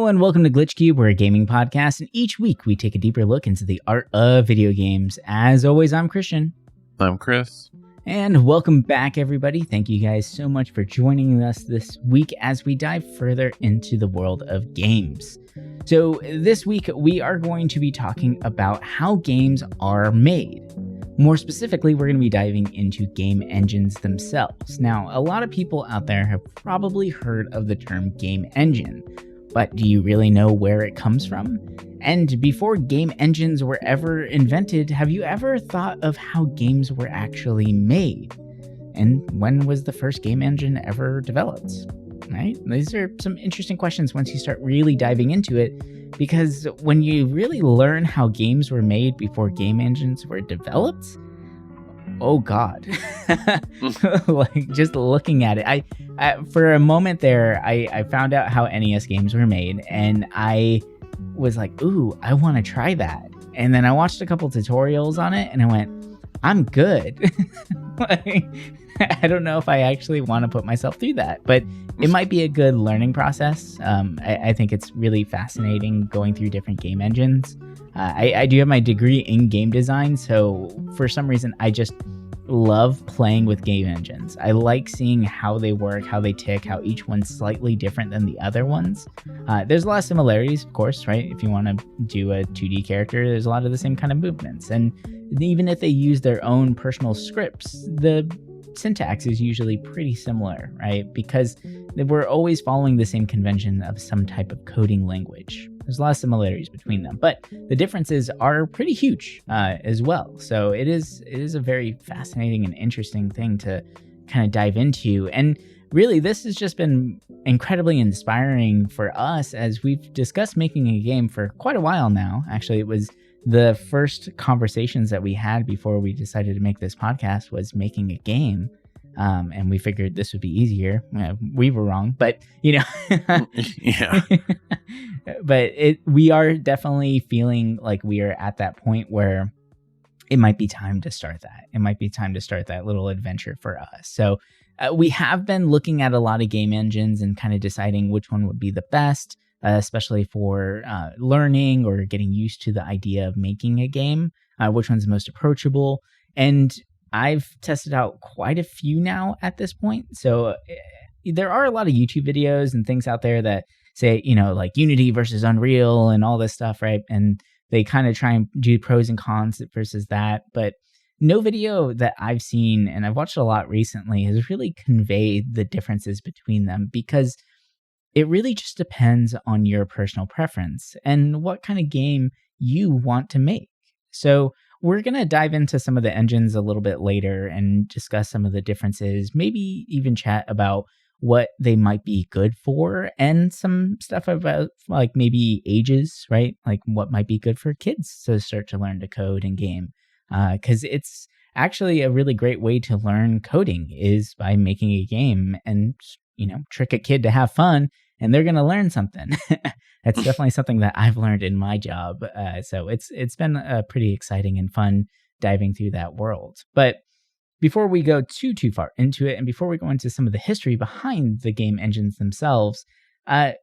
and welcome to Glitch Cube. We're a gaming podcast, and each week we take a deeper look into the art of video games. As always, I'm Christian. I'm Chris. And welcome back, everybody. Thank you guys so much for joining us this week as we dive further into the world of games. So this week, we are going to be talking about how games are made. More specifically, we're going to be diving into game engines themselves. Now, a lot of people out there have probably heard of the term game engine, but do you really know where it comes from? And before game engines were ever invented, have you ever thought of how games were actually made? And when was the first game engine ever developed? Right? These are some interesting questions once you start really diving into it, because when you really learn how games were made before game engines were developed, oh God. Like just looking at it, I for a moment there, I found out how NES games were made, and I was like, ooh, I want to try that. And then I watched a couple tutorials on it and I went, I'm good. Like, I don't know if I actually want to put myself through that, but it might be a good learning process. I think it's really fascinating going through different game engines. I do have my degree in game design, so for some reason, I just love playing with game engines. I like seeing how they work, how they tick, how each one's slightly different than the other ones. There's a lot of similarities, of course, right? If you want to do a 2D character, there's a lot of the same kind of movements. And even if they use their own personal scripts, the syntax is usually pretty similar, right? Because we're always following the same convention of some type of coding language. There's a lot of similarities between them, but the differences are pretty huge as well. So it is a very fascinating and interesting thing to kind of dive into. And really, this has just been incredibly inspiring for us as we've discussed making a game for quite a while now. Actually, it was the first conversations that we had before we decided to make this podcast was making a game. And we figured this would be easier. We were wrong, but yeah. But we are definitely feeling like we are at that point where it might be time to start that. It might be time to start that little adventure for us. So we have been looking at a lot of game engines and kind of deciding which one would be the best, especially for learning or getting used to the idea of making a game, which one's most approachable. And I've tested out quite a few now at this point. So there are a lot of YouTube videos and things out there that say, like Unity versus Unreal and all this stuff, right? And they kind of try and do pros and cons versus that. But no video that I've seen, and I've watched a lot recently, has really conveyed the differences between them, because it really just depends on your personal preference and what kind of game you want to make. So we're going to dive into some of the engines a little bit later and discuss some of the differences, maybe even chat about what they might be good for, and some stuff about like maybe ages, right? Like what might be good for kids to start to learn to code and game. Because it's actually a really great way to learn coding is by making a game and, trick a kid to have fun, and they're going to learn something. That's definitely something that I've learned in my job. So it's been pretty exciting and fun diving through that world. But before we go too far into it, and before we go into some of the history behind the game engines themselves,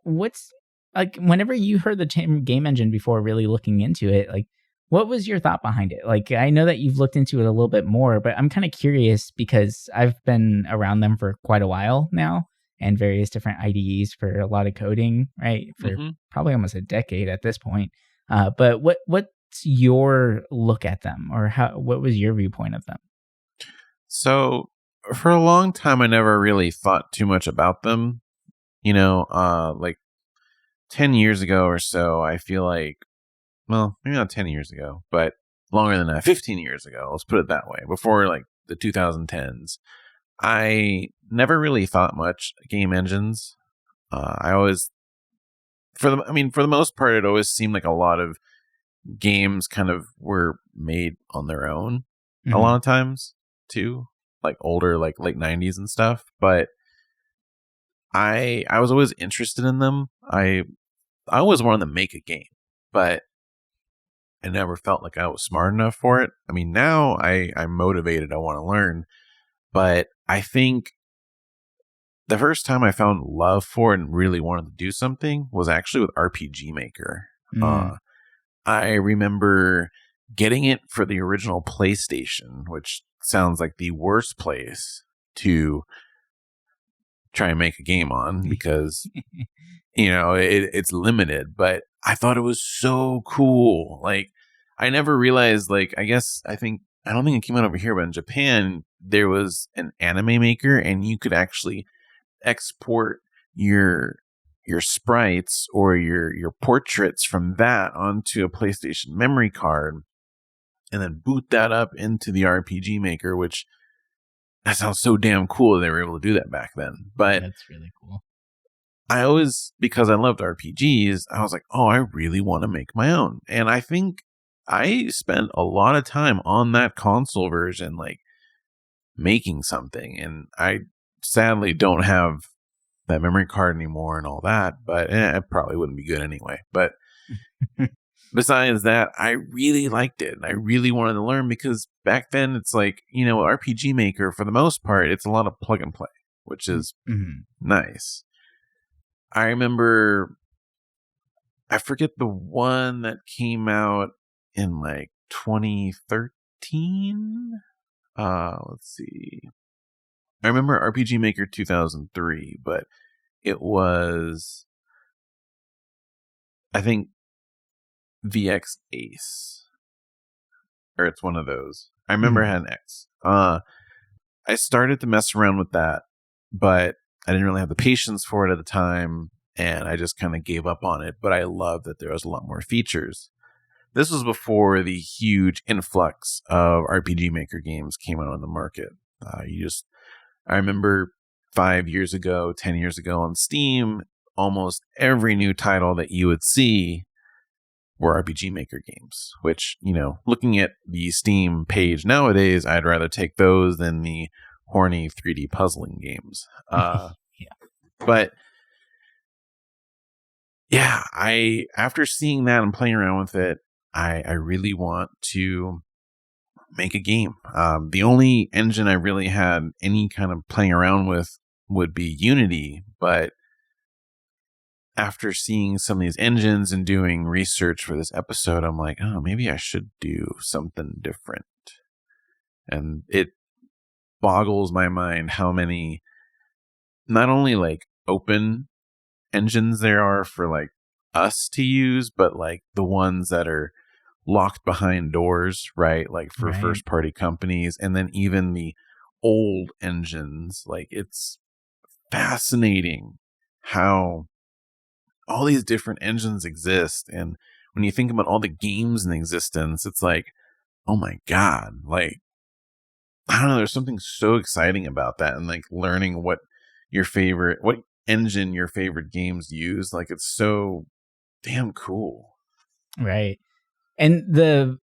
what's like whenever you heard the term game engine before really looking into it, like what was your thought behind it? Like I know that you've looked into it a little bit more, but I'm kind of curious because I've been around them for quite a while now, and various different IDEs for a lot of coding, right? For probably almost a decade at this point. But what's your look at them, or what was your viewpoint of them? So for a long time, I never really thought too much about them. Like 10 years ago or so, I feel like, well, maybe not 10 years ago, but longer than that, 15 years ago, let's put it that way, before like the 2010s. I never really thought much game engines. I always, for the most part, it always seemed like a lot of games kind of were made on their own a lot of times too, like older, like late 90s and stuff. But I was always interested in them. I always wanted to make a game, but I never felt like I was smart enough for it. I mean, now I'm motivated. I want to learn. But I think the first time I found love for it and really wanted to do something was actually with RPG Maker. Mm. I remember getting it for the original PlayStation, which sounds like the worst place to try and make a game on because, it's limited. But I thought it was so cool. Like, I never realized, like, I don't think it came out over here, but in Japan, there was an anime maker and you could actually export your sprites or your portraits from that onto a PlayStation memory card and then boot that up into the RPG Maker, which that sounds so damn cool they were able to do that back then. But That's really cool. I always, because I loved RPGs, I was like, oh, I really want to make my own. And I think I spent a lot of time on that console version, like making something. And I sadly don't have that memory card anymore and all that, but it probably wouldn't be good anyway. But besides that, I really liked it and I really wanted to learn because back then it's like, RPG Maker, for the most part, it's a lot of plug and play, which is nice. I remember, I forget the one that came out in like 2013. Let's see. I remember RPG Maker 2003, but it was, I think, VX Ace. Or it's one of those. I remember it had an X. I started to mess around with that, but I didn't really have the patience for it at the time, and I just kind of gave up on it. But I love that there was a lot more features. This was before the huge influx of RPG Maker games came out on the market. I remember 5 years ago, 10 years ago on Steam, almost every new title that you would see were RPG Maker games, which, looking at the Steam page nowadays, I'd rather take those than the horny 3D puzzling games. Yeah. But yeah, after seeing that and playing around with it, I really want to make a game. The only engine I really had any kind of playing around with would be Unity, but after seeing some of these engines and doing research for this episode, I'm like, oh, maybe I should do something different. And it boggles my mind how many, not only like open engines there are for like us to use, but like the ones that are locked behind doors, right? Like for first party companies, and then even the old engines. Like, it's fascinating how all these different engines exist. And when you think about all the games in existence, it's like, oh my God, like, I don't know, there's something so exciting about that. And like learning what engine your favorite games use. Like, it's so damn cool. Right. And the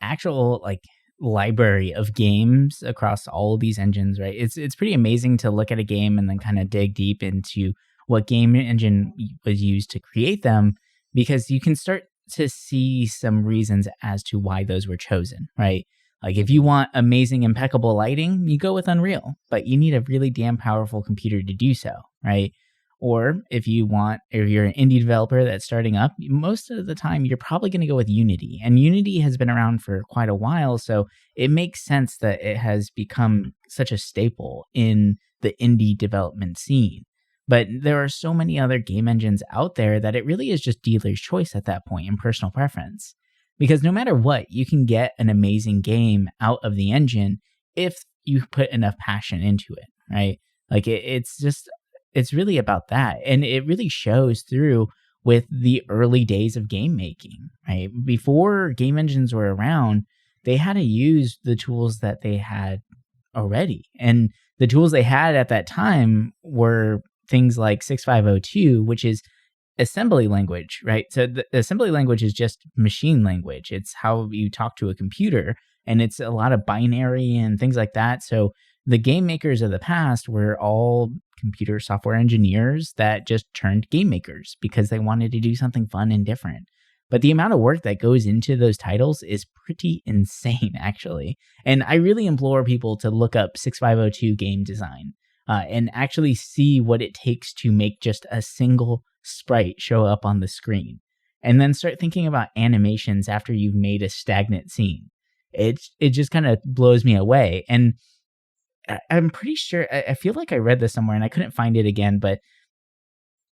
actual like library of games across all of these engines, right? It's pretty amazing to look at a game and then kind of dig deep into what game engine was used to create them, because you can start to see some reasons as to why those were chosen, right? Like, if you want amazing, impeccable lighting, you go with Unreal, but you need a really damn powerful computer to do so, right? Or if you're an indie developer that's starting up, most of the time you're probably going to go with Unity. And Unity has been around for quite a while, so it makes sense that it has become such a staple in the indie development scene. But there are so many other game engines out there that it really is just dealer's choice at that point and personal preference. Because no matter what, you can get an amazing game out of the engine if you put enough passion into it, right? Like, it's really about that. And it really shows through with the early days of game making, right? Before game engines were around, they had to use the tools that they had already. And the tools they had at that time were things like 6502, which is assembly language, right? So the assembly language is just machine language. It's how you talk to a computer, and it's a lot of binary and things like that. So the game makers of the past were all computer software engineers that just turned game makers because they wanted to do something fun and different. But the amount of work that goes into those titles is pretty insane, actually. And I really implore people to look up 6502 game design. and actually see what it takes to make just a single sprite show up on the screen. And then start thinking about animations after you've made a stagnant scene. It just kind of blows me away. And I'm pretty sure, I feel like I read this somewhere and I couldn't find it again, but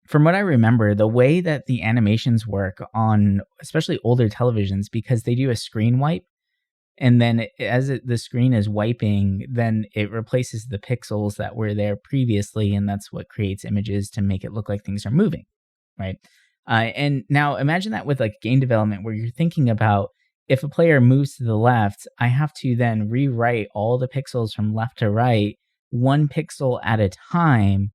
from what I remember, the way that the animations work on especially older televisions, because they do a screen wipe, and then the screen is wiping, then it replaces the pixels that were there previously, and that's what creates images to make it look like things are moving, right? And now imagine that with like game development, where you're thinking about, if a player moves to the left, I have to then rewrite all the pixels from left to right, one pixel at a time.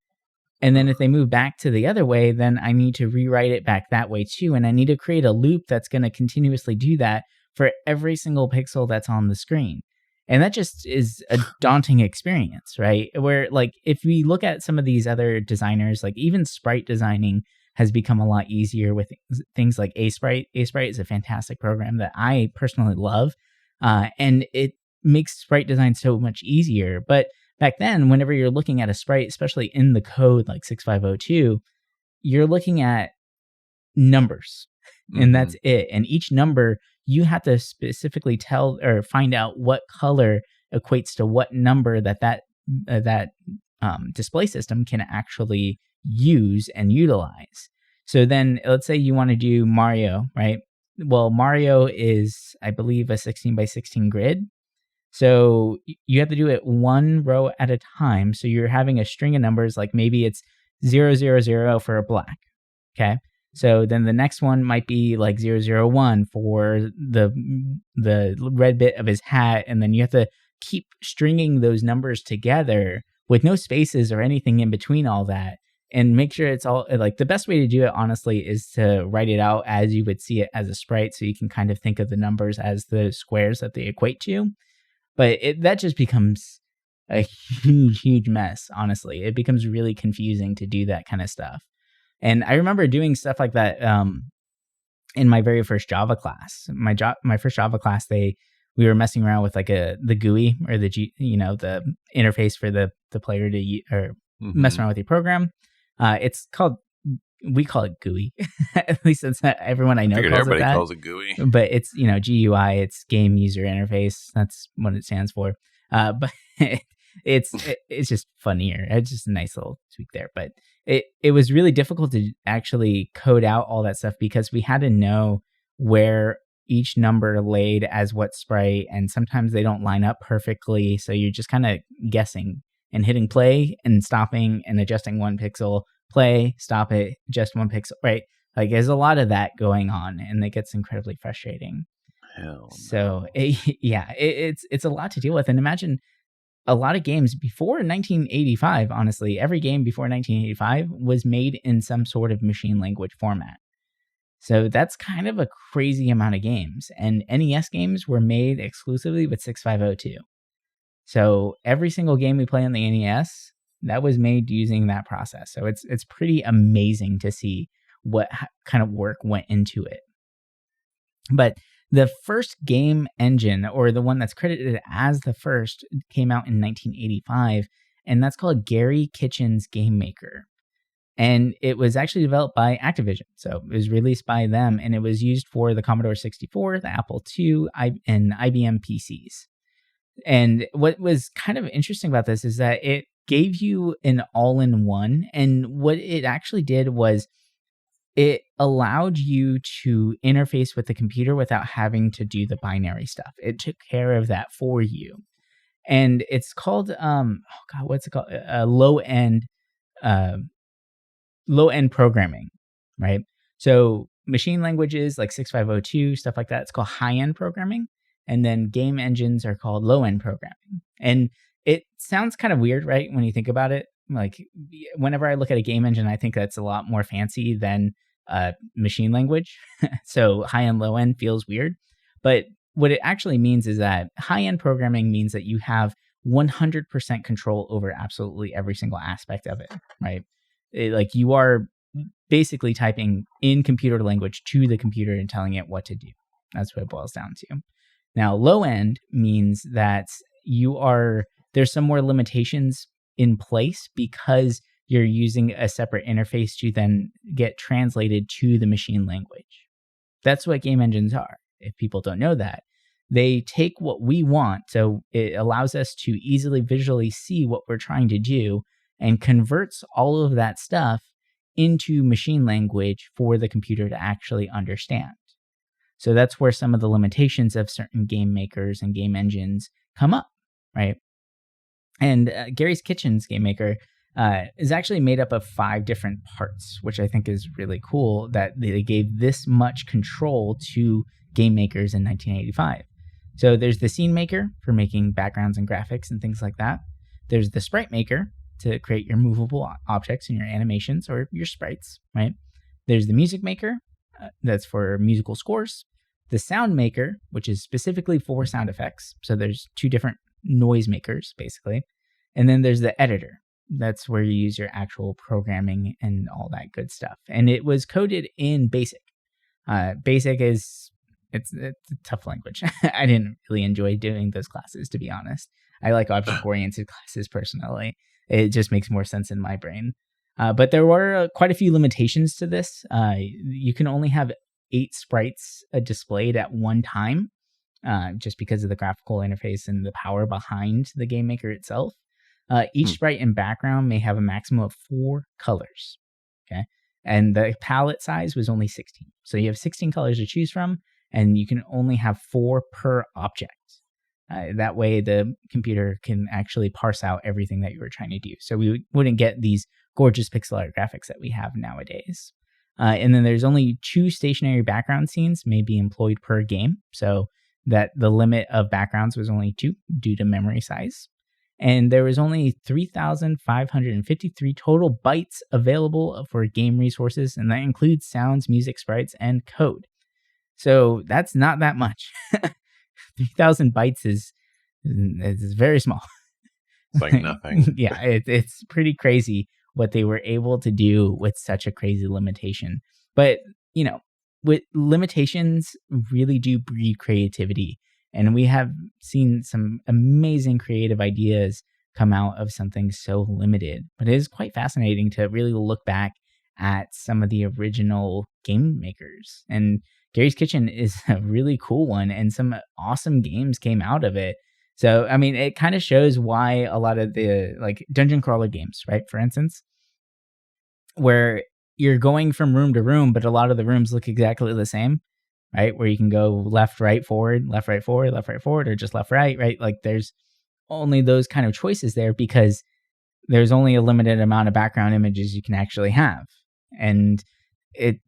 And then if they move back to the other way, then I need to rewrite it back that way too. And I need to create a loop that's going to continuously do that for every single pixel that's on the screen. And that just is a daunting experience, right? Where like, if we look at some of these other designers, like even sprite designing has become a lot easier with things like Asprite. Asprite is a fantastic program that I personally love. And it makes sprite design so much easier. But back then, whenever you're looking at a sprite, especially in the code like 6502, you're looking at numbers, and that's it. And each number, you have to specifically tell or find out what color equates to what number that display system can actually use and utilize. So then let's say you want to do Mario, right? Well, Mario is, I believe, a 16 by 16 grid. So you have to do it one row at a time. So you're having a string of numbers, like maybe it's 000 for a black. Okay. So then the next one might be like 001 for the red bit of his hat. And then you have to keep stringing those numbers together with no spaces or anything in between all that. And make sure it's all, like, the best way to do it, honestly, is to write it out as you would see it as a sprite. So you can kind of think of the numbers as the squares that they equate to. But that just becomes a huge mess, honestly. It becomes really confusing to do that kind of stuff. And I remember doing stuff like that in my very first Java class. My first Java class, we were messing around with like the GUI, or the interface for the player to mess around with your program. We call it GUI. At least that's not everyone I know calls everybody it that. calls it GUI. But it's, GUI, it's game user interface. That's what it stands for. But it's just funnier. It's just a nice little tweak there. But it was really difficult to actually code out all that stuff, because we had to know where each number laid as what sprite, and sometimes they don't line up perfectly. So you're just kind of guessing and hitting play and stopping and adjusting one pixel, play, stop it, adjust one pixel, right? Like, there's a lot of that going on, and it gets incredibly frustrating. Hell no. So it's a lot to deal with. And imagine a lot of games before 1985, honestly, every game before 1985 was made in some sort of machine language format. So that's kind of a crazy amount of games. And NES games were made exclusively with 6502. So every single game we play on the NES, that was made using that process. So it's pretty amazing to see what kind of work went into it. But the first game engine, or the one that's credited as the first, came out in 1985, and that's called Gary Kitchen's Game Maker. And it was actually developed by Activision. So it was released by them, and it was used for the Commodore 64, the Apple II, and IBM PCs. And what was kind of interesting about this is that it gave you an all-in-one. And what it actually did was it allowed you to interface with the computer without having to do the binary stuff. It took care of that for you. And it's called, what's it called? Low-end programming, right? So machine languages like 6502, stuff like that, it's called high-end programming. And then game engines are called low-end programming. And it sounds kind of weird, right? When you think about it, like, whenever I look at a game engine, I think that's a lot more fancy than machine language. So high-end, low-end feels weird. But what it actually means is that high-end programming means that you have 100% control over absolutely every single aspect of it, right? Like, you are basically typing in computer language to the computer and telling it what to do. That's what it boils down to. Now, low end means that there's some more limitations in place because you're using a separate interface to then get translated to the machine language. That's what game engines are. If people don't know that, they take what we want. So it allows us to easily visually see what we're trying to do and converts all of that stuff into machine language for the computer to actually understand. So that's where some of the limitations of certain game makers and game engines come up, right? And Gary's Kitchen's Game Maker is actually made up of 5 different parts, which I think is really cool that they gave this much control to game makers in 1985. So there's the scene maker for making backgrounds and graphics and things like that. There's the sprite maker to create your movable objects and your animations or your sprites, right? There's the music maker, that's for musical scores. The sound maker, which is specifically for sound effects. So there's 2 different noise makers, basically. And then there's the editor. That's where you use your actual programming and all that good stuff. And it was coded in BASIC. BASIC is, it's a tough language. I didn't really enjoy doing those classes, to be honest. I like object-oriented classes personally. It just makes more sense in my brain. But there were quite a few limitations to this. You can only have 8 sprites displayed at one time, just because of the graphical interface and the power behind the game maker itself. Each sprite and background may have a maximum of 4 colors. Okay, and the palette size was only 16. So you have 16 colors to choose from, and you can only have 4 per object. That way, the computer can actually parse out everything that you were trying to do. So we wouldn't get these gorgeous pixel art graphics that we have nowadays. And then there's only 2 stationary background scenes may be employed per game. So that the limit of backgrounds was only 2 due to memory size. And there was only 3,553 total bytes available for game resources, and that includes sounds, music, sprites, and code. So that's not that much. 3,000 bytes is very small. It's like nothing. Yeah, it's pretty crazy what they were able to do with such a crazy limitation. But, with limitations really do breed creativity. And we have seen some amazing creative ideas come out of something so limited. But it is quite fascinating to really look back at some of the original game makers. And Gary's Kitchen is a really cool one, and some awesome games came out of it. So, I mean, it kind of shows why a lot of the dungeon crawler games, right? For instance, where you're going from room to room, but a lot of the rooms look exactly the same, right? Where you can go left, right, forward, left, right, forward, left, right, forward, or just left, right, right? Like there's only those kind of choices there because there's only a limited amount of background images you can actually have. And it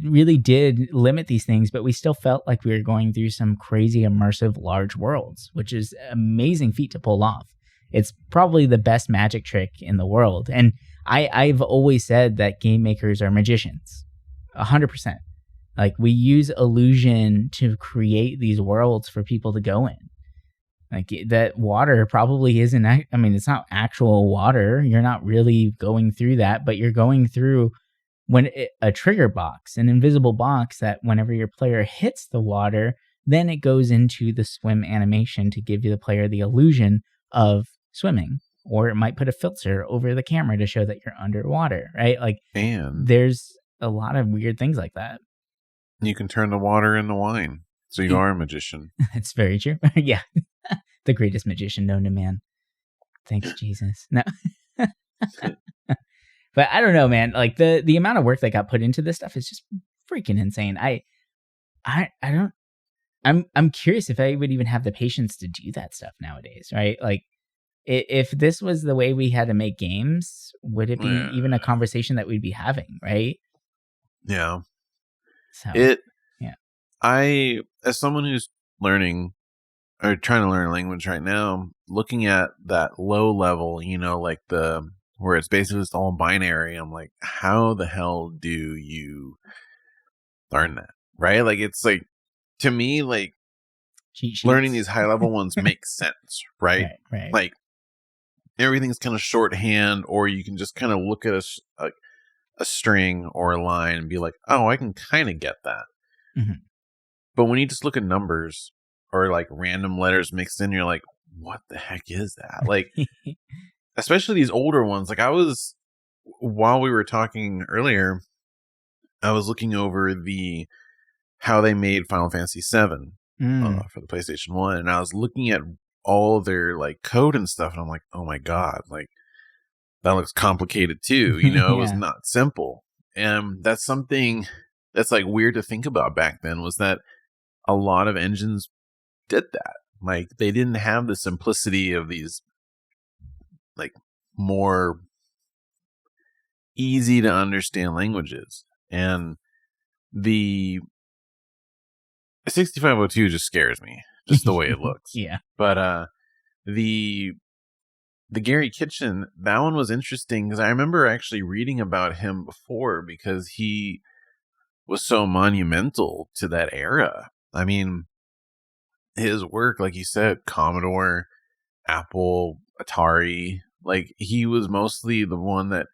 really did limit these things, but we still felt like we were going through some crazy immersive large worlds, which is an amazing feat to pull off. It's probably the best magic trick in the world. And I've always said that game makers are magicians, 100%. Like we use illusion to create these worlds for people to go in. Like that water probably isn't, it's not actual water. You're not really going through that, but you're going through a trigger box, an invisible box that whenever your player hits the water, then it goes into the swim animation to give you the player the illusion of swimming. Or it might put a filter over the camera to show that you're underwater, right? And there's a lot of weird things like that. You can turn the water into wine. So you are a magician. That's very true. Yeah. The greatest magician known to man. Thanks, Jesus. No. But I don't know, man. Like the amount of work that got put into this stuff is just freaking insane. I'm curious if I would even have the patience to do that stuff nowadays, right? Like if this was the way we had to make games, would it be even a conversation that we'd be having, right? Yeah. So I, as someone who's learning or trying to learn a language right now, looking at that low level, like where it's basically just all binary, I'm like, how the hell do you learn that? Right? Like, it's like, to me, like, learning these high level ones makes sense, right? Right. Like, everything's kind of shorthand, or you can just kind of look at a string or a line and be like, oh, I can kind of get that. Mm-hmm. But when you just look at numbers or like random letters mixed in, you're like, what the heck is that? Like, especially these older ones. Like while we were talking earlier, I was looking over how they made Final Fantasy VII for the PlayStation 1, and I was looking at all their like code and stuff, and I'm like, oh my god, like that looks complicated too. It was Yeah. not simple, and that's something that's like weird to think about back then. Was that a lot of engines did that? Like they didn't have the simplicity of these like more easy to understand languages, and the 6502 just scares me, just the way it looks. Yeah. But the Gary Kitchen, that one was interesting because I remember actually reading about him before because he was so monumental to that era. I mean, his work, like you said, Commodore, Apple, Atari, like he was mostly the one that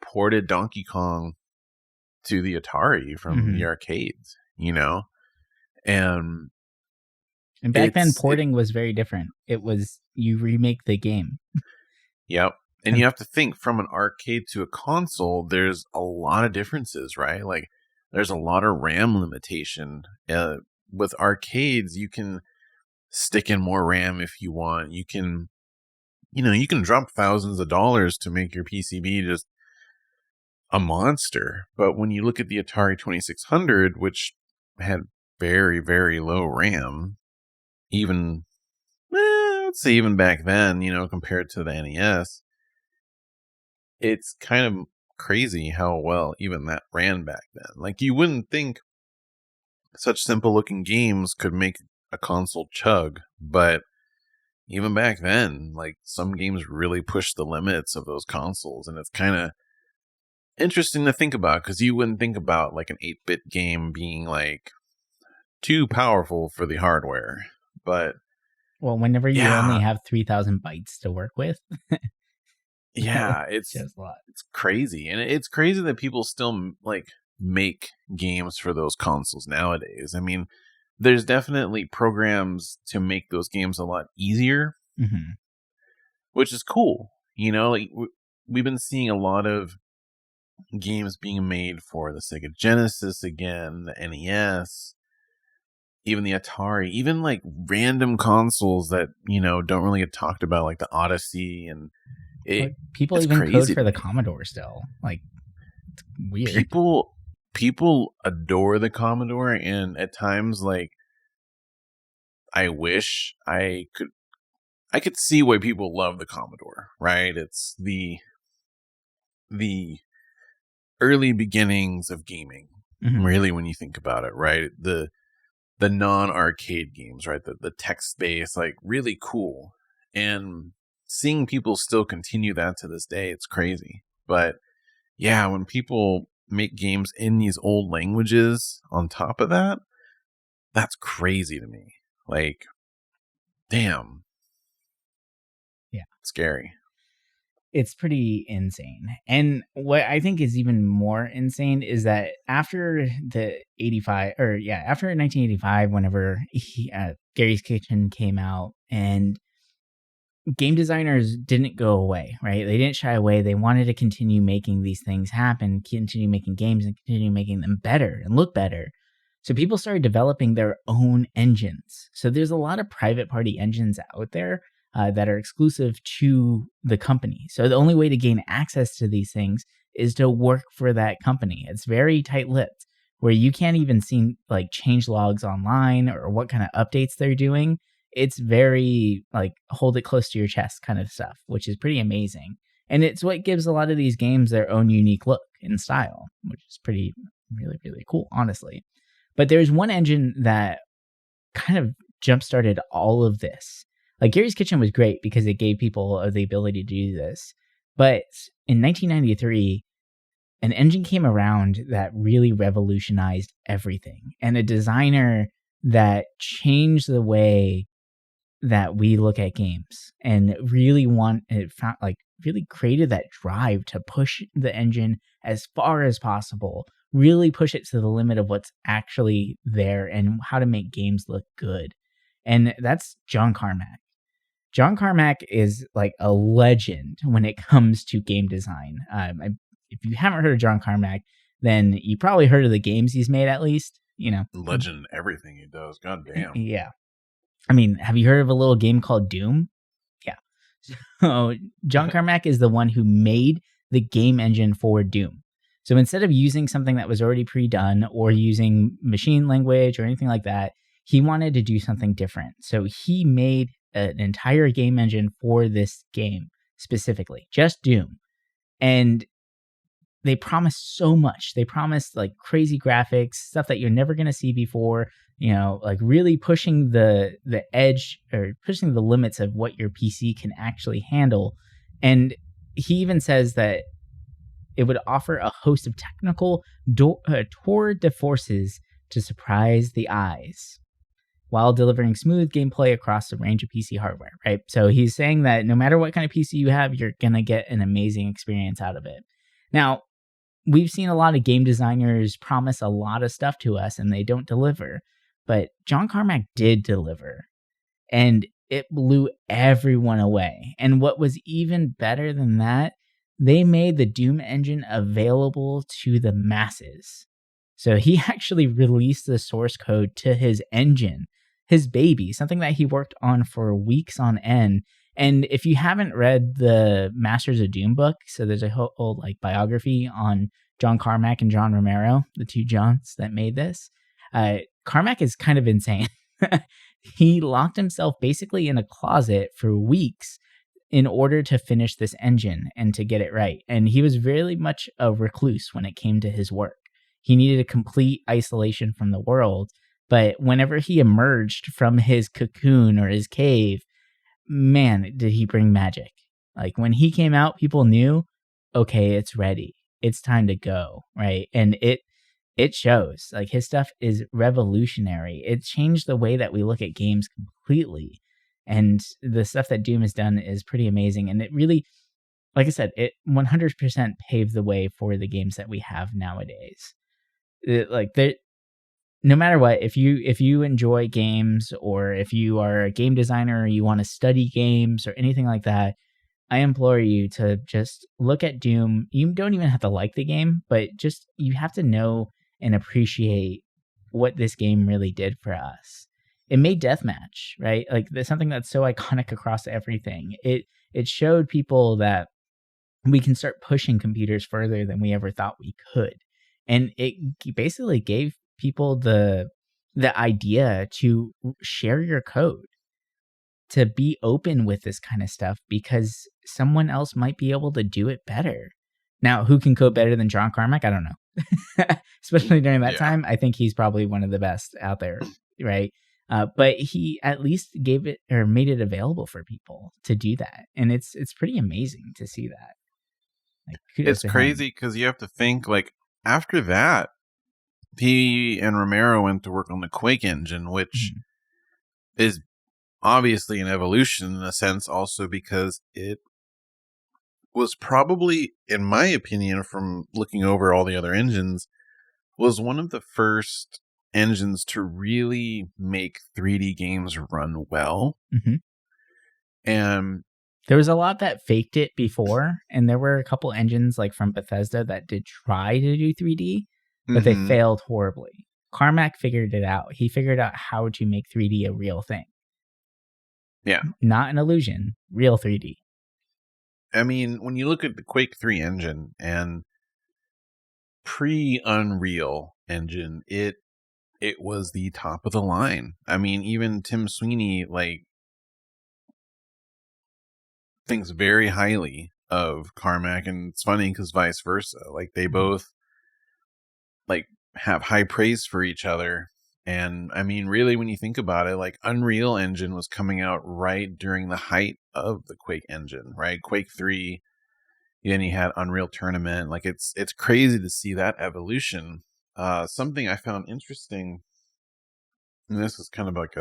ported Donkey Kong to the Atari from the arcades, and back then porting was very different. It was you remake the game. Yep. And you have to think, from an arcade to a console, there's a lot of differences, right? Like there's a lot of RAM limitation. With arcades, you can stick in more RAM if you want. You can drop thousands of dollars to make your PCB just a monster. But when you look at the Atari 2600, which had very, very low RAM, let's say even back then, compared to the NES, it's kind of crazy how well even that ran back then. Like you wouldn't think such simple looking games could make a console chug, but even back then, like some games really pushed the limits of those consoles, and it's kind of interesting to think about because you wouldn't think about like an 8-bit game being like too powerful for the hardware. But well, whenever you only have 3,000 bytes to work with, yeah, it's just a lot. It's crazy, and it's crazy that people still like make games for those consoles nowadays. I mean, there's definitely programs to make those games a lot easier, which is cool. Like we've been seeing a lot of games being made for the Sega Genesis again, the NES, even the Atari, even like random consoles that don't really get talked about, like the Odyssey, and people even code for the Commodore still. Like, it's weird. People adore the Commodore, and at times, like, I wish I could see why people love the Commodore, right? It's the early beginnings of gaming, really, when you think about it, right? The non-arcade games, right? The text-based, like, really cool. And seeing people still continue that to this day, it's crazy. But yeah, when people make games in these old languages on top of that, that's crazy to me. Like, damn. Yeah. Scary. It's pretty insane. And what I think is even more insane is that after after 1985, whenever Gary's Kitchen came out, and game designers didn't go away, right? They didn't shy away. They wanted to continue making these things happen, continue making games, and continue making them better and look better. So people started developing their own engines. So there's a lot of private party engines out there that are exclusive to the company. So the only way to gain access to these things is to work for that company. It's very tight-lipped, where you can't even see like change logs online or what kind of updates they're doing. It's very like hold it close to your chest kind of stuff, which is pretty amazing. And it's what gives a lot of these games their own unique look and style, which is pretty, really, really cool, honestly. But there's one engine that kind of jump-started all of this. Like Gary's Kitchen was great because it gave people the ability to do this. But in 1993, an engine came around that really revolutionized everything. And a designer that changed the way that we look at games and really really created that drive to push the engine as far as possible, really push it to the limit of what's actually there and how to make games look good. And that's John Carmack. John Carmack is like a legend when it comes to game design. If you haven't heard of John Carmack, then you probably heard of the games he's made at least. Legend everything he does. God damn. Yeah. I mean, have you heard of a little game called Doom? Yeah. So John Carmack is the one who made the game engine for Doom. So instead of using something that was already pre-done or using machine language or anything like that, he wanted to do something different. So he made an entire game engine for this game specifically, just Doom. And they promised so much. They promised like crazy graphics, stuff that you're never going to see before, like really pushing the edge or pushing the limits of what your PC can actually handle. And he even says that it would offer a host of technical tour de forces to surprise the eyes while delivering smooth gameplay across a range of PC hardware, right? So he's saying that no matter what kind of PC you have, you're going to get an amazing experience out of it. Now, we've seen a lot of game designers promise a lot of stuff to us and they don't deliver, but John Carmack did deliver, and it blew everyone away. And what was even better than that, they made the Doom engine available to the masses. So he actually released the source code to his engine, his baby, something that he worked on for weeks on end. And if you haven't read the Masters of Doom book, so there's a whole like biography on John Carmack and John Romero, the two Johns that made this. Carmack is kind of insane. He locked himself basically in a closet for weeks in order to finish this engine and to get it right. And he was very much a recluse when it came to his work. He needed a complete isolation from the world. But whenever he emerged from his cocoon or his cave, man, did he bring magic. Like when he came out, people knew, okay, it's ready. It's time to go, right? And it shows. Like his stuff is revolutionary. It changed the way that we look at games completely. And the stuff that Doom has done is pretty amazing. And it really, like I said, it 100% paved the way for the games that we have nowadays. No matter what, if you enjoy games, or if you are a game designer or you want to study games or anything like that, I implore you to just look at Doom. You don't even have to like the game, but just you have to know and appreciate what this game really did for us. It made deathmatch, right? Like there's something that's so iconic across everything. It showed people that we can start pushing computers further than we ever thought we could. And it basically gave people the idea to share your code, to be open with this kind of stuff, because someone else might be able to do it better. Now, who can code better than John Carmack? I don't know. Especially during that time, I think he's probably one of the best out there, right? But he at least gave it or made it available for people to do that. And it's pretty amazing to see that. Like, it's crazy because you have to think, like, after that, he and Romero went to work on the Quake engine, which is obviously an evolution in a sense, also because it was probably, in my opinion, from looking over all the other engines, was one of the first engines to really make 3D games run well. And there was a lot that faked it before, and there were a couple engines like from Bethesda that did try to do 3D, but they failed horribly. Carmack figured it out. He figured out how to make 3D a real thing. Yeah. Not an illusion, real 3D. I mean, when you look at the Quake 3 engine and pre-Unreal engine, it was the top of the line. I mean, even Tim Sweeney, like, thinks very highly of Carmack, and it's funny because vice versa. Like, they both, like, have high praise for each other. And I mean, really, when you think about it, like, Unreal Engine was coming out right during the height of the Quake engine, right? Quake 3, then you had Unreal Tournament. Like, it's crazy to see that evolution. Something I found interesting, and this is kind of like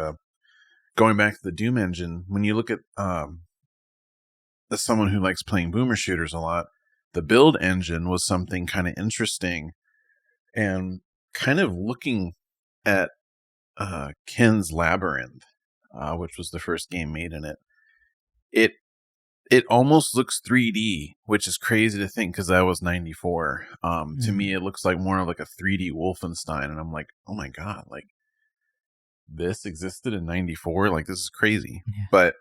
going back to the Doom engine, when you look at as someone who likes playing boomer shooters a lot, the build engine was something kind of interesting. And kind of looking at Ken's Labyrinth, which was the first game made in it, it it almost looks 3D, which is crazy to think because that was 94. To me, it looks like more of like a 3D Wolfenstein, and I'm like, oh my god, like this existed in 94. Like this is crazy. Yeah. But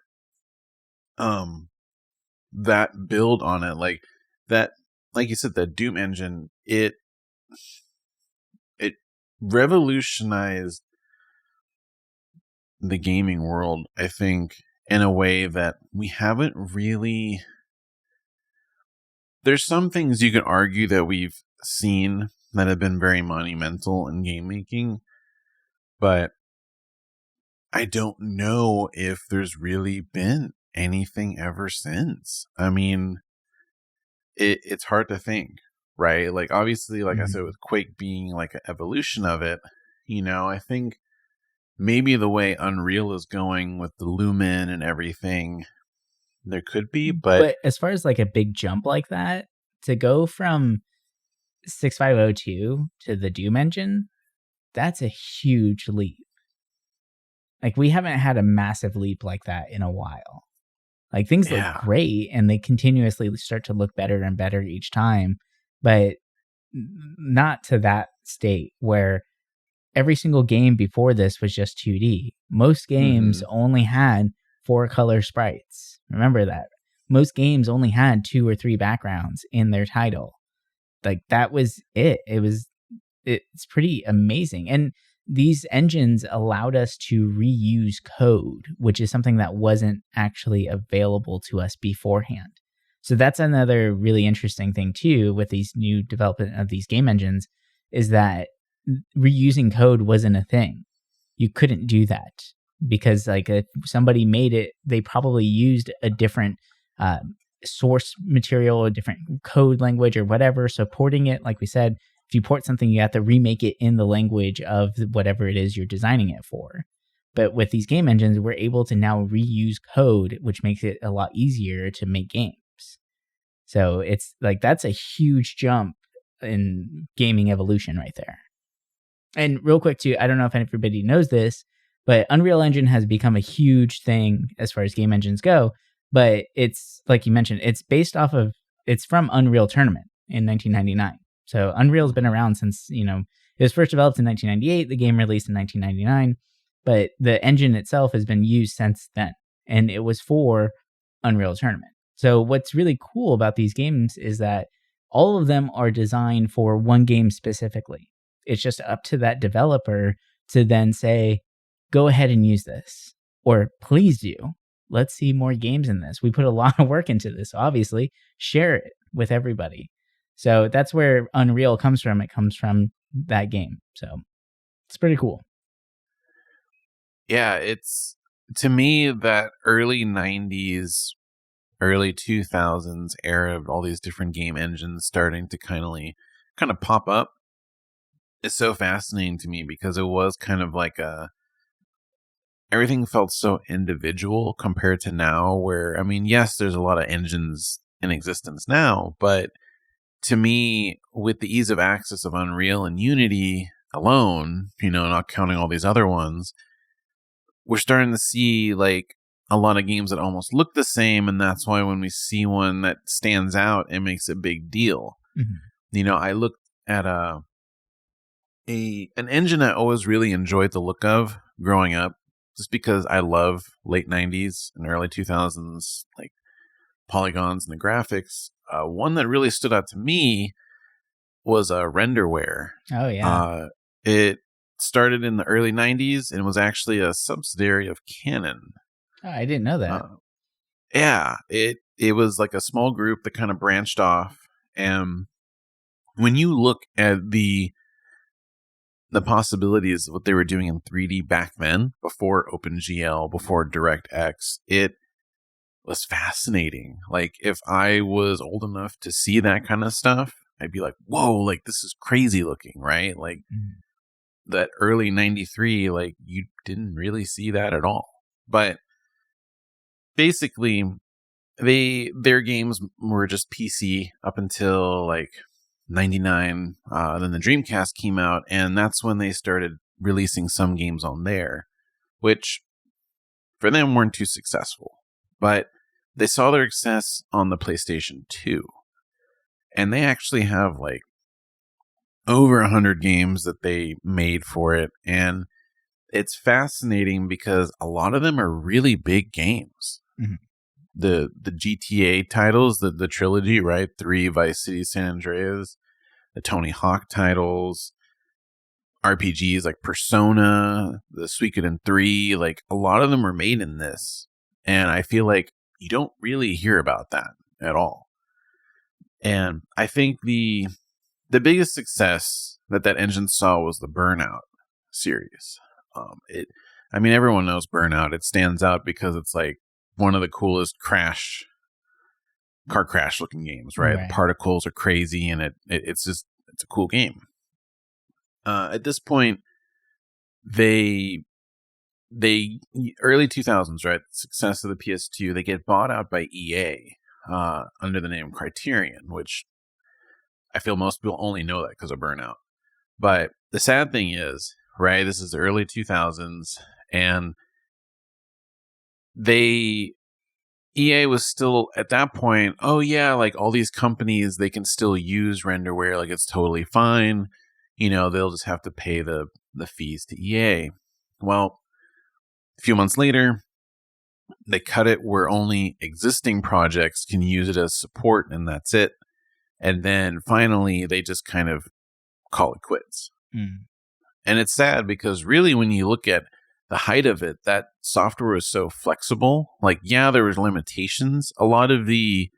that build on it, like that, like you said, the Doom engine, it revolutionized the gaming world, I think, in a way that we haven't really. There's some things you can argue that we've seen that have been very monumental in game making, but I don't know if there's really been anything ever since. I mean, it's hard to think, right? Like, obviously, like I said, with Quake being like an evolution of it, I think maybe the way Unreal is going with the Lumen and everything, there could be, but as far as like a big jump like that, to go from 6502 to the Doom engine, that's a huge leap. Like, we haven't had a massive leap like that in a while. Like, things look great, and they continuously start to look better and better each time, but not to that state where every single game before this was just 2D. Most games only had 4 color sprites. Remember that. Most games only had 2 or 3 backgrounds in their title. Like, that was it. It's pretty amazing. And these engines allowed us to reuse code, which is something that wasn't actually available to us beforehand. So that's another really interesting thing too with these new development of these game engines, is that reusing code wasn't a thing. You couldn't do that because, like, if somebody made it, they probably used a different source material, a different code language or whatever. So porting it, like we said, if you port something, you have to remake it in the language of whatever it is you're designing it for. But with these game engines, we're able to now reuse code, which makes it a lot easier to make games. So it's like, that's a huge jump in gaming evolution right there. And real quick too, I don't know if everybody knows this, but Unreal Engine has become a huge thing as far as game engines go. But it's, like you mentioned, it's from Unreal Tournament in 1999. So Unreal's been around since, it was first developed in 1998, the game released in 1999, but the engine itself has been used since then, and it was for Unreal Tournament. So what's really cool about these games is that all of them are designed for one game specifically. It's just up to that developer to then say, go ahead and use this, or please do. Let's see more games in this. We put a lot of work into this, obviously. Share it with everybody. So that's where Unreal comes from. It comes from that game. So it's pretty cool. Yeah, it's, to me, that early 90s, early 2000s era of all these different game engines starting to kind of pop up. It's so fascinating to me because it was kind of like everything felt so individual compared to now, where, I mean, yes, there's a lot of engines in existence now, but to me, with the ease of access of Unreal and Unity alone, not counting all these other ones, we're starting to see like a lot of games that almost look the same, and that's why when we see one that stands out, it makes a big deal. I looked at an engine I always really enjoyed the look of growing up, just because I love late 90s and early 2000s, like polygons and the graphics. One that really stood out to me was Renderware. Oh, yeah. It started in the early 90s and was actually a subsidiary of Canon. Oh, I didn't know that. Yeah, it was like a small group that kind of branched off. And when you look at the possibilities of what they were doing in 3D back then, before OpenGL, before DirectX, it was fascinating. Like, if I was old enough to see that kind of stuff, I'd be like, whoa, like, this is crazy looking, right? Like, that early 93, like, you didn't really see that at all. But basically, their games were just PC up until like 99. Then the Dreamcast came out, and that's when they started releasing some games on there, which for them weren't too successful. But they saw their success on the PlayStation 2. And they actually have like over 100 games that they made for it. And it's fascinating because a lot of them are really big games. Mm-hmm. The GTA titles, the trilogy, right? 3 Vice City, San Andreas, the Tony Hawk titles, RPGs like Persona, the Suikoden 3, like a lot of them were made in this. And I feel like you don't really hear about that at all. And I think the biggest success that engine saw was the Burnout series. Everyone knows Burnout. It stands out because it's like one of the coolest car crash looking games, right? The particles are crazy, and it's a cool game. At this point, they early 2000s, right? Success of the PS2, they get bought out by EA under the name Criterion, which I feel most people only know that because of Burnout. But the sad thing is, right, this is the early 2000s, and EA was still at that point, oh yeah, like all these companies, they can still use renderware, like it's totally fine. They'll just have to pay the fees to EA. Well, a few months later, they cut it where only existing projects can use it as support, and that's it. And then finally, they just kind of call it quits. Mm. And it's sad because really, when you look at the height of it, that software was so flexible. Like, yeah, there was limitations. A lot of the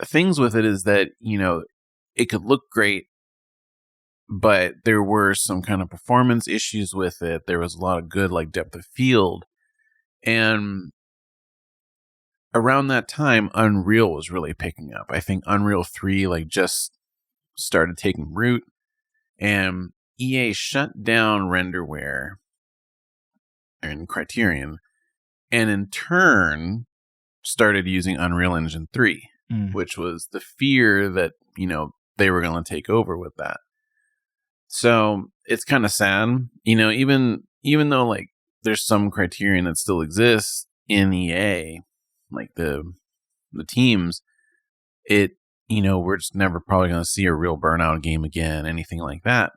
things with it is that, it could look great, but there were some kind of performance issues with it. There was a lot of good, like, depth of field. And around that time, Unreal was really picking up. I think Unreal 3, like, just started taking root. And EA shut down renderware and Criterion, and in turn started using Unreal Engine 3, which was the fear that, they were going to take over with that. So it's kind of sad, even though like there's some Criterion that still exists in EA, like the teams, we're just never probably going to see a real Burnout game again, anything like that.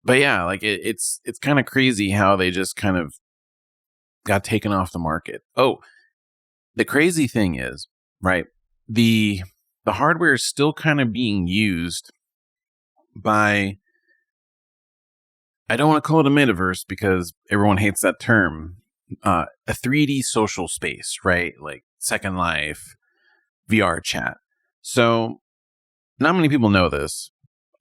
But yeah, like it's kind of crazy how they just kind of got taken off the market. Oh, the crazy thing is, right, the hardware is still kind of being used by, I don't want to call it a metaverse because everyone hates that term, a 3D social space, right? Like Second Life, VR chat. So not many people know this.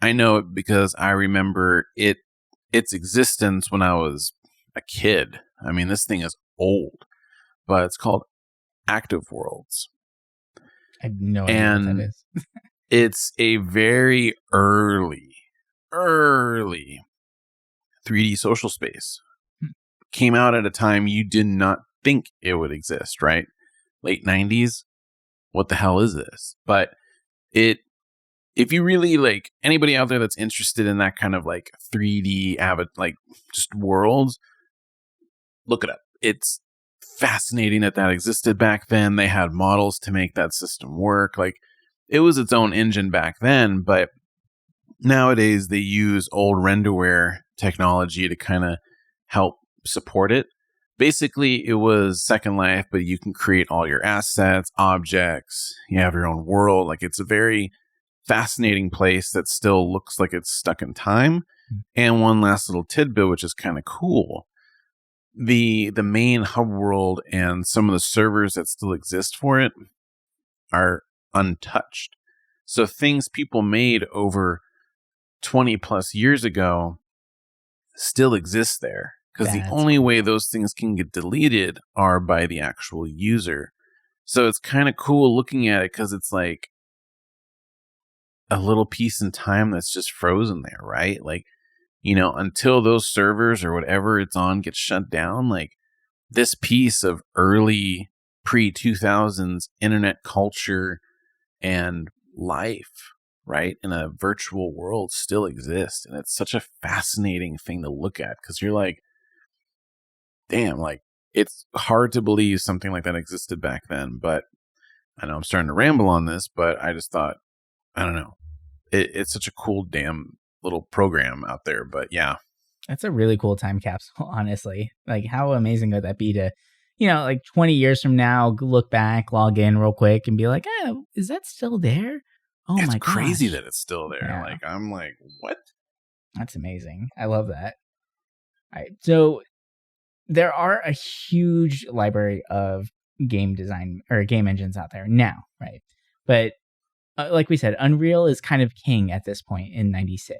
I know it because I remember its existence when I was a kid. I mean, this thing is old, but it's called Active Worlds. I have no idea what that is. It's a very early 3D social space. Came out at a time you did not think it would exist, right? Late 90s. What the hell is this? But if you really, like, anybody out there that's interested in that kind of like 3D like just worlds, look it up. It's fascinating that existed back then. They had models to make that system work. Like, it was its own engine back then, but nowadays they use old renderware technology to kind of help support it. Basically, it was Second Life, but you can create all your assets, objects, you have your own world. Like, it's a very fascinating place that still looks like it's stuck in time. And one last little tidbit, which is kind of cool. The main hub world and some of the servers that still exist for it are untouched. So things people made over 20 plus years ago still exist there. Because the only way those things can get deleted are by the actual user. So it's kind of cool looking at it because it's like a little piece in time that's just frozen there, right? Like, until those servers or whatever it's on gets shut down, like this piece of early pre-2000s internet culture and life, right, in a virtual world still exists. And it's such a fascinating thing to look at because you're like, damn, like it's hard to believe something like that existed back then. But I know I'm starting to ramble on this, but I just thought, I don't know, it's such a cool damn little program out there. But yeah, That's a really cool time capsule, honestly. Like, how amazing would that be to, 20 years from now, look back, log in real quick, and be like, is that still there? Oh it's my crazy gosh. that it's still there. Yeah. Like, I'm like, what? That's amazing. I love that. All right. So there are a huge library of game design or game engines out there now, right? But like we said, Unreal is kind of king at this point in 96.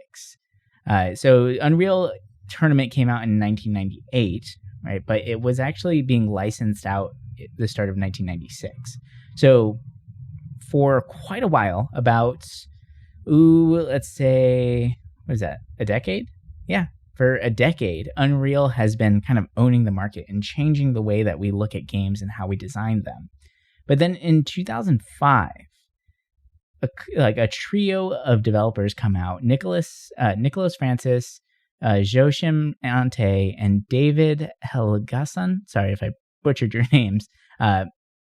So Unreal Tournament came out in 1998, right? But it was actually being licensed out at the start of 1996. So for quite a while, about, let's say, what is that, a decade? Yeah, for a decade, Unreal has been kind of owning the market and changing the way that we look at games and how we design them. But then in 2005, a trio of developers come out: Nicholas Francis, Joachim Ante, and David Helgason. Sorry if I butchered your names.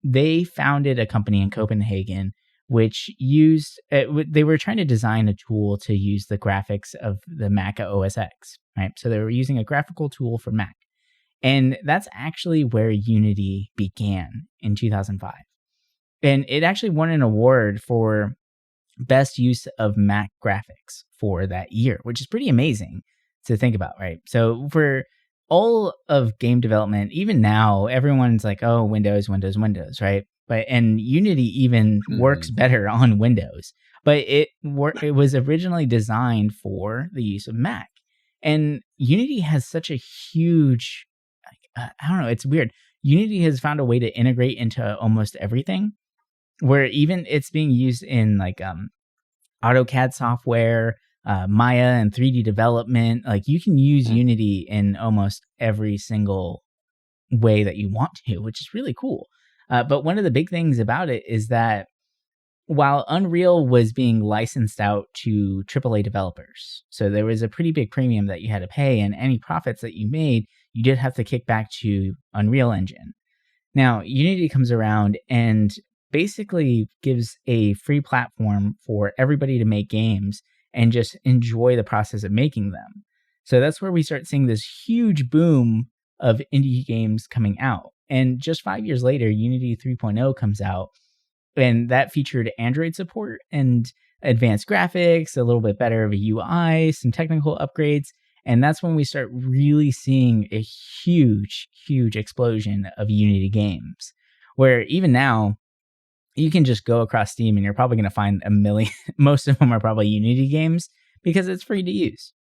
They founded a company in Copenhagen which used, they were trying to design a tool to use the graphics of the Mac OS X, right? So they were using a graphical tool for Mac. And that's actually where Unity began in 2005. And it actually won an award for best use of Mac graphics for that year, which is pretty amazing to think about, right? So for all of game development, even now, everyone's like, oh, Windows, right? And Unity even works better on Windows, but it was originally designed for the use of Mac. And Unity has such a huge, I don't know, it's weird. Unity has found a way to integrate into almost everything, where even it's being used in like AutoCAD software, Maya, and 3D development. Like, you can use Unity in almost every single way that you want to, which is really cool. But one of the big things about it is that while Unreal was being licensed out to AAA developers, so there was a pretty big premium that you had to pay, and any profits that you made, you did have to kick back to Unreal Engine. Now, Unity comes around and basically gives a free platform for everybody to make games and just enjoy the process of making them. So that's where we start seeing this huge boom of indie games coming out. And just 5 years later, Unity 3.0 comes out, and that featured Android support and advanced graphics, a little bit better of a UI, some technical upgrades. And that's when we start really seeing a huge, huge explosion of Unity games, where even now, you can just go across Steam and you're probably going to find a million. Most of them are probably Unity games because it's free to use.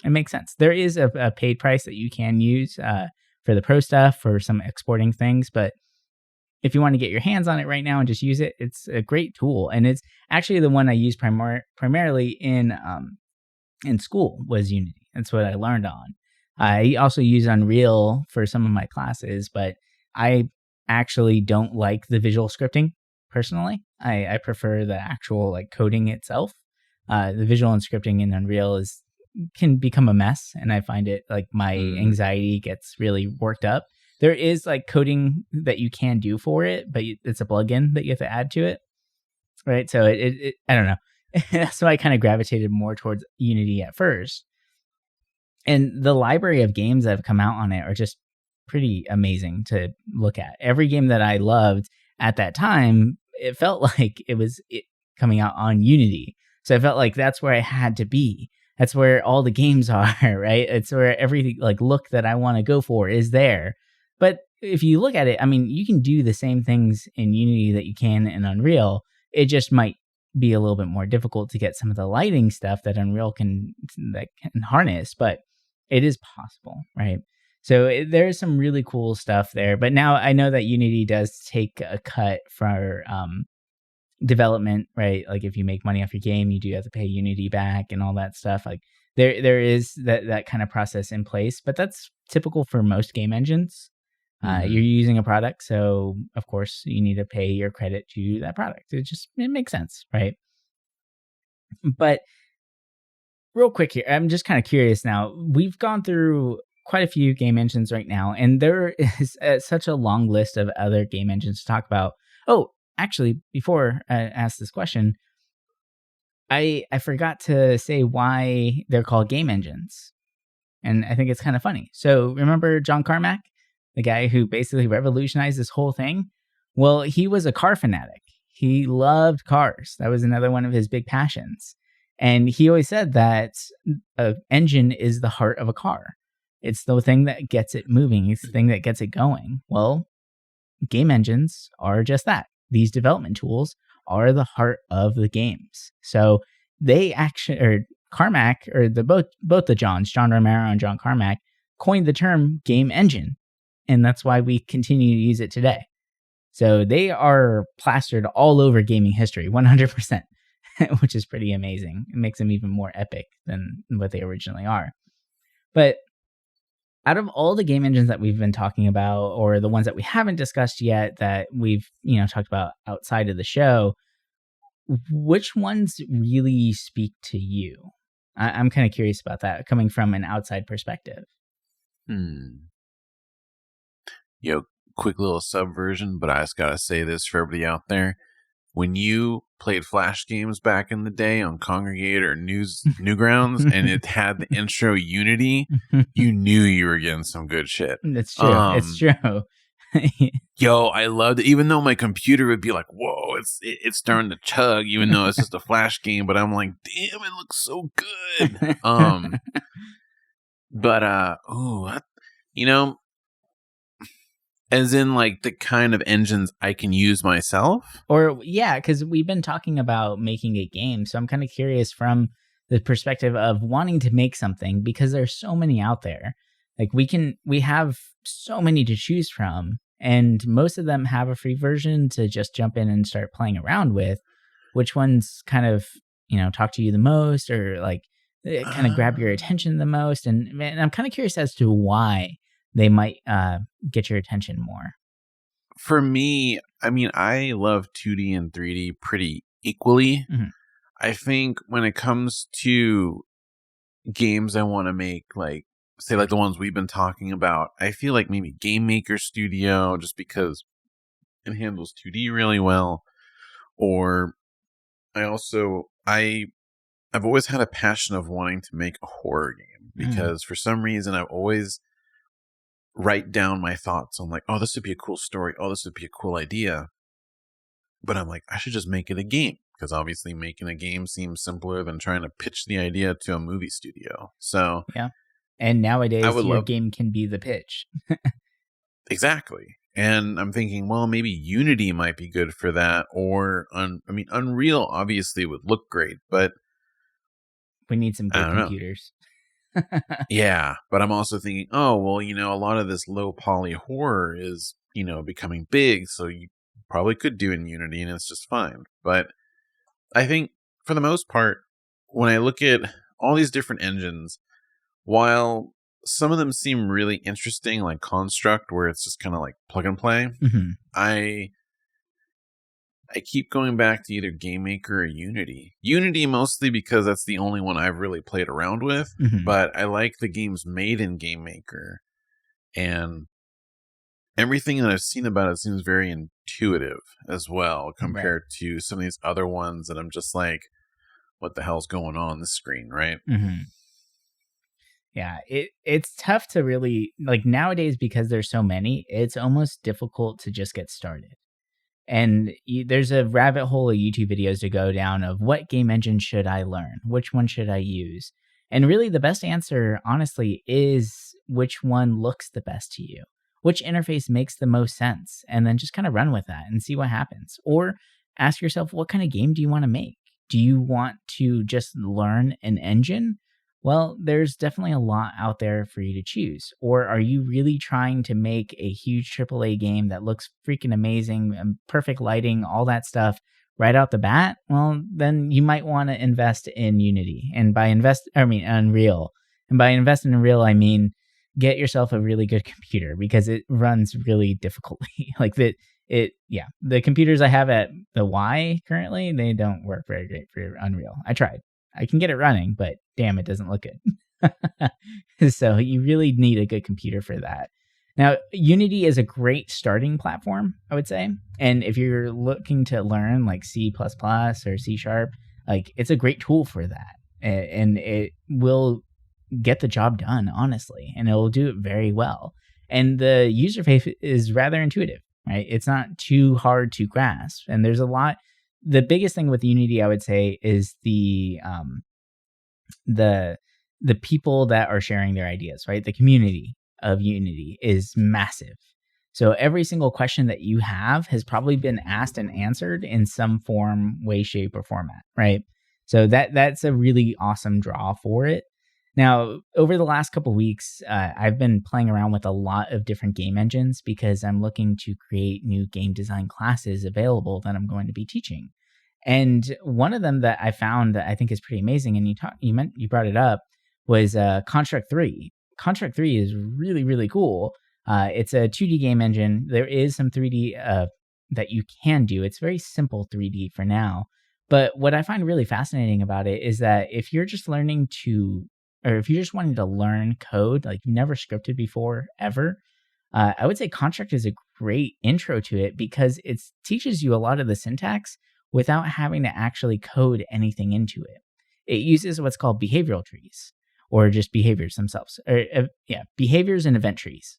It makes sense. There is a paid price that you can use for the pro stuff, for some exporting things. But if you want to get your hands on it right now and just use it, it's a great tool. And it's actually the one I use primarily in school was Unity. That's what I learned on. I also use Unreal for some of my classes, but I actually don't like the visual scripting. Personally, I prefer the actual like coding itself. The visual and scripting in Unreal can become a mess, and I find it like my anxiety gets really worked up. There is like coding that you can do for it, but it's a plugin that you have to add to it, right? So it I don't know. That's why I kind of gravitated more towards Unity at first. And the library of games that have come out on it are just pretty amazing to look at. Every game that I loved at that time, it felt like it was coming out on Unity. So I felt like that's where I had to be. That's where all the games are, right? It's where every like look that I want to go for is there. But if you look at it, I mean, you can do the same things in Unity that you can in Unreal. It just might be a little bit more difficult to get some of the lighting stuff that Unreal can harness, but it is possible, right? So there's some really cool stuff there. But now I know that Unity does take a cut for development, right? Like if you make money off your game, you do have to pay Unity back and all that stuff. Like there is that kind of process in place, but that's typical for most game engines. You're using a product, so of course you need to pay your credit to that product. It makes sense, right? But real quick here, I'm just kind of curious now. We've gone through quite a few game engines right now, and there is such a long list of other game engines to talk about. Oh, actually, before I ask this question, I forgot to say why they're called game engines, and I think it's kind of funny. So remember John Carmack, the guy who basically revolutionized this whole thing? Well, he was a car fanatic. He loved cars. That was another one of his big passions. And he always said that an engine is the heart of a car. It's the thing that gets it moving. It's the thing that gets it going. Well, game engines are just that. These development tools are the heart of the games. So they actually, or Carmack, or both the Johns, John Romero and John Carmack, coined the term game engine. And that's why we continue to use it today. So they are plastered all over gaming history, 100%, which is pretty amazing. It makes them even more epic than what they originally are. But out of all the game engines that we've been talking about, or the ones that we haven't discussed yet that we've, talked about outside of the show, which ones really speak to you? I'm kind of curious about that, coming from an outside perspective. Quick little subversion, but I just gotta say this for everybody out there. When you played Flash games back in the day on Congregate or Newgrounds and it had the intro Unity, you knew you were getting some good shit. That's true. It's true. Yo, I loved it. Even though my computer would be like, whoa, it's starting to chug, even though it's just a Flash game, but I'm like, damn, it looks so good. As in, like, the kind of engines I can use myself? Or, yeah, because we've been talking about making a game, so I'm kind of curious from the perspective of wanting to make something, because there's so many out there. Like, we have so many to choose from, and most of them have a free version to just jump in and start playing around with. Which ones kind of, talk to you the most, or, like, kind of grab your attention the most? And I'm kind of curious as to why they might get your attention more. For me, I love 2D and 3D pretty equally. Mm-hmm. I think when it comes to games I want to make, like, say, like the ones we've been talking about, I feel like maybe Game Maker Studio, just because it handles 2D really well. Or I've always had a passion of wanting to make a horror game, because for some reason I've always write down my thoughts on, like, oh, this would be a cool story. Oh, this would be a cool idea. But I'm like, I should just make it a game, because obviously making a game seems simpler than trying to pitch the idea to a movie studio. So yeah. And nowadays your game can be the pitch. Exactly. And I'm thinking, well, maybe Unity might be good for that. Or Unreal obviously would look great, but we need some good computers. Yeah, but I'm also thinking, oh, well, a lot of this low poly horror is, becoming big, so you probably could do it in Unity and it's just fine. But I think for the most part, when I look at all these different engines, while some of them seem really interesting, like Construct, where it's just kind of like plug and play, I keep going back to either Game Maker or Unity. Unity mostly because that's the only one I've really played around with, but I like the games made in Game Maker. And everything that I've seen about it seems very intuitive as well, compared to some of these other ones that I'm just like, what the hell's going on this screen, right? Yeah, it's tough to really, like, nowadays, because there's so many, it's almost difficult to just get started. And there's a rabbit hole of YouTube videos to go down of what game engine should I learn? Which one should I use? And really the best answer, honestly, is which one looks the best to you. Which interface makes the most sense? And then just kind of run with that and see what happens. Or ask yourself, what kind of game do you want to make? Do you want to just learn an engine? Well, there's definitely a lot out there for you to choose. Or are you really trying to make a huge AAA game that looks freaking amazing and perfect lighting, all that stuff right out the bat? Well, then you might want to invest in Unity. And by Unreal. And by invest in Unreal, I mean get yourself a really good computer, because it runs really difficultly. The computers I have at the Y currently, they don't work very great for Unreal. I tried. I can get it running, but damn, it doesn't look good. So you really need a good computer for that. Now, Unity is a great starting platform, I would say. And if you're looking to learn like C++ or C Sharp, like it's a great tool for that. And it will get the job done, honestly, and it'll do it very well. And the user face is rather intuitive, right? It's not too hard to grasp. And there's a lot. The biggest thing with Unity, I would say, is the the people that are sharing their ideas, right? The community of Unity is massive. So every single question that you have has probably been asked and answered in some form, way, shape, or format, right? So that's a really awesome draw for it. Now, over the last couple of weeks, I've been playing around with a lot of different game engines because I'm looking to create new game design classes available that I'm going to be teaching. And one of them that I found that I think is pretty amazing, and you brought it up, was Construct 3. Construct 3 is really, really cool. It's a 2D game engine. There is some 3D that you can do. It's very simple 3D for now. But what I find really fascinating about it is that if you're just learning to, or if you're just wanting to learn code, like you've never scripted before, ever, I would say Construct is a great intro to it because it teaches you a lot of the syntax without having to actually code anything into it. It uses what's called behavioral trees, or just behaviors themselves, or behaviors and event trees.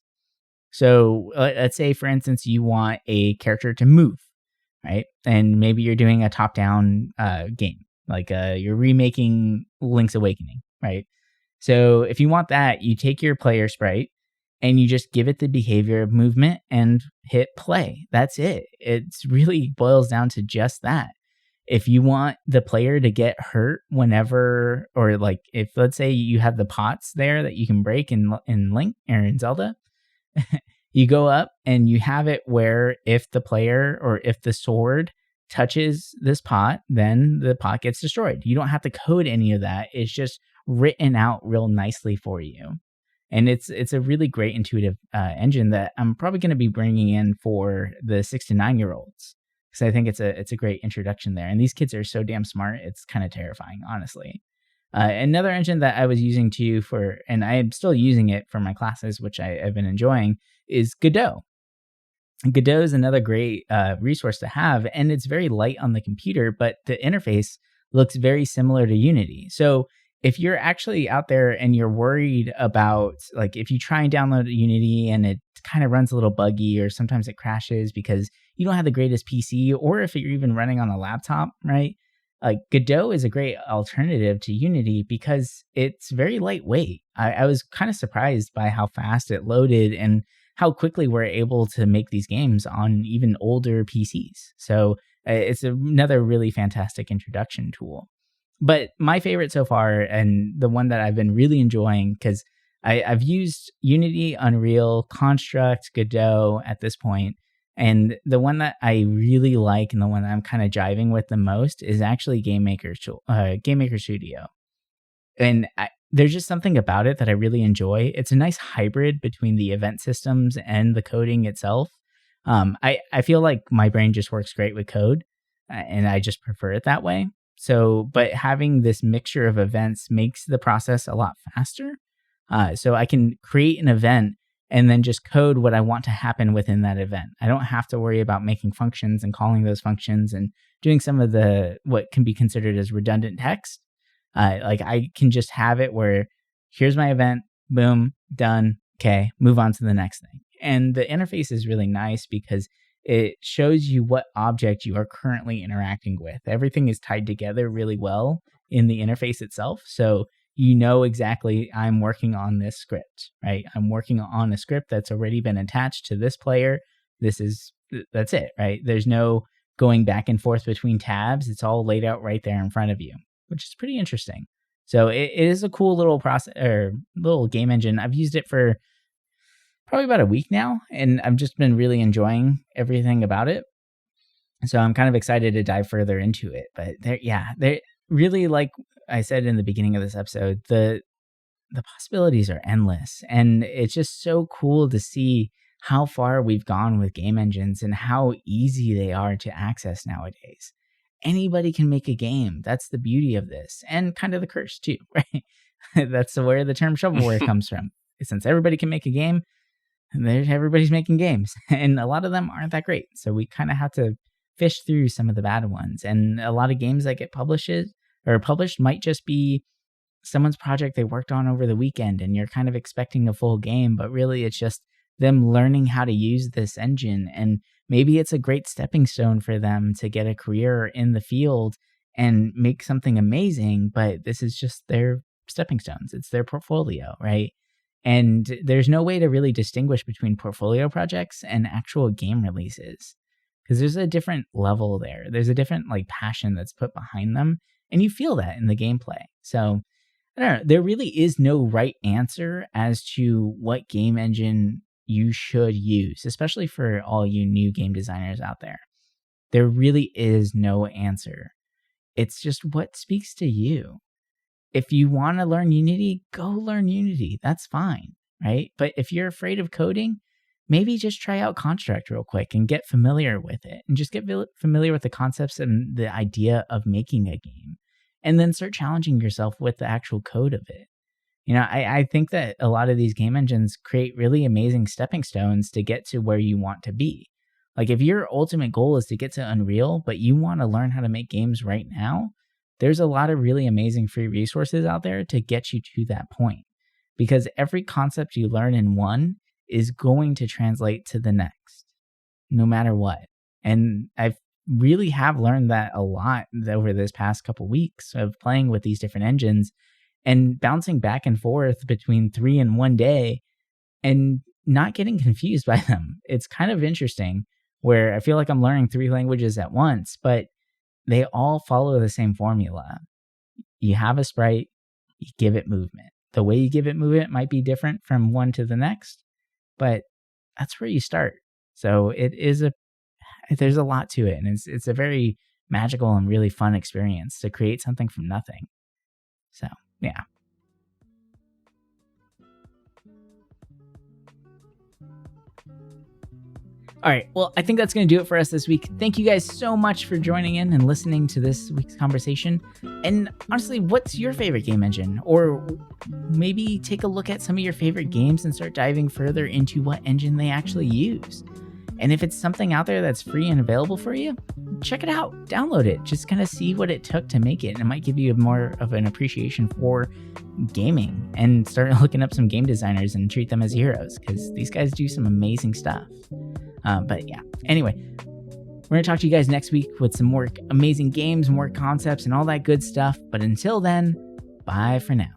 So let's say, for instance, you want a character to move, right? And maybe you're doing a top-down game, like you're remaking Link's Awakening, right? So if you want that, you take your player sprite and you just give it the behavior of movement and hit play. That's it. It really boils down to just that. If you want the player to get hurt whenever, or like if let's say you have the pots there that you can break in Link or in Zelda, you go up and you have it where if the player or if the sword touches this pot, then the pot gets destroyed. You don't have to code any of that. It's just written out real nicely for you. And it's a really great intuitive engine that I'm probably going to be bringing in for the 6 to 9-year-olds because I think it's a great introduction there. And these kids are so damn smart; it's kind of terrifying, honestly. Another engine that I was using too and I am still using it for my classes, which I've been enjoying, is Godot. Godot is another great resource to have, and it's very light on the computer, but the interface looks very similar to Unity. So if you're actually out there and you're worried about, like, if you try and download Unity and it kind of runs a little buggy or sometimes it crashes because you don't have the greatest PC, or if you're even running on a laptop, right? Like Godot is a great alternative to Unity because it's very lightweight. I was kind of surprised by how fast it loaded and how quickly we're able to make these games on even older PCs. So it's another really fantastic introduction tool. But my favorite so far, and the one that I've been really enjoying, because I've used Unity, Unreal, Construct, Godot at this point, and the one that I really like and the one that I'm kind of jiving with the most is actually Game Maker Studio. And there's just something about it that I really enjoy. It's a nice hybrid between the event systems and the coding itself. I feel like my brain just works great with code, and I just prefer it that way. So, but having this mixture of events makes the process a lot faster. So I can create an event and then just code what I want to happen within that event. I don't have to worry about making functions and calling those functions and doing some of the what can be considered as redundant text. Like I can just have it where here's my event, boom, done. Okay, move on to the next thing. And the interface is really nice because it shows you what object you are currently interacting with. Everything is tied together really well in the interface itself. So you know exactly, I'm working on this script, right? I'm working on a script that's already been attached to this player. That's it, right? There's no going back and forth between tabs. It's all laid out right there in front of you, which is pretty interesting. So it is a cool little process or little game engine. I've used it for probably about a week now, and I've just been really enjoying everything about it. So I'm kind of excited to dive further into it. But they're really, like I said in the beginning of this episode, the possibilities are endless, and it's just so cool to see how far we've gone with game engines and how easy they are to access nowadays. Anybody can make a game. That's the beauty of this, and kind of the curse too, right? That's where the term shovelware comes from. Since everybody can make a game, everybody's making games, and a lot of them aren't that great. So we kind of have to fish through some of the bad ones. And a lot of games that get published might just be someone's project they worked on over the weekend, and you're kind of expecting a full game, but really it's just them learning how to use this engine. And maybe it's a great stepping stone for them to get a career in the field and make something amazing, but this is just their stepping stones. It's their portfolio, right? And there's no way to really distinguish between portfolio projects and actual game releases, because there's a different level there. There's a different passion that's put behind them, and you feel that in the gameplay. So I don't know. There really is no right answer as to what game engine you should use, especially for all you new game designers out there. There really is no answer. It's just what speaks to you. If you want to learn Unity, go learn Unity. That's fine, right? But if you're afraid of coding, maybe just try out Construct real quick and get familiar with it, and just get familiar with the concepts and the idea of making a game, and then start challenging yourself with the actual code of it. I think that a lot of these game engines create really amazing stepping stones to get to where you want to be. If your ultimate goal is to get to Unreal, but you want to learn how to make games right now, there's a lot of really amazing free resources out there to get you to that point. Because every concept you learn in one is going to translate to the next, no matter what. And I really have learned that a lot over this past couple weeks of playing with these different engines and bouncing back and forth between 3 in one day and not getting confused by them. It's kind of interesting where I feel like I'm learning 3 languages at once, but they all follow the same formula. You have a sprite, you give it movement. The way you give it movement might be different from one to the next, but that's where you start. So there's a lot to it, and it's a very magical and really fun experience to create something from nothing. So, yeah. All right, well, I think that's going to do it for us this week. Thank you guys so much for joining in and listening to this week's conversation. And honestly, what's your favorite game engine? Or maybe take a look at some of your favorite games and start diving further into what engine they actually use. And if it's something out there that's free and available for you, check it out, download it, just kind of see what it took to make it. And it might give you more of an appreciation for gaming, and start looking up some game designers and treat them as heroes, because these guys do some amazing stuff. But yeah, anyway, we're going to talk to you guys next week with some more amazing games, more concepts, and all that good stuff. But until then, bye for now.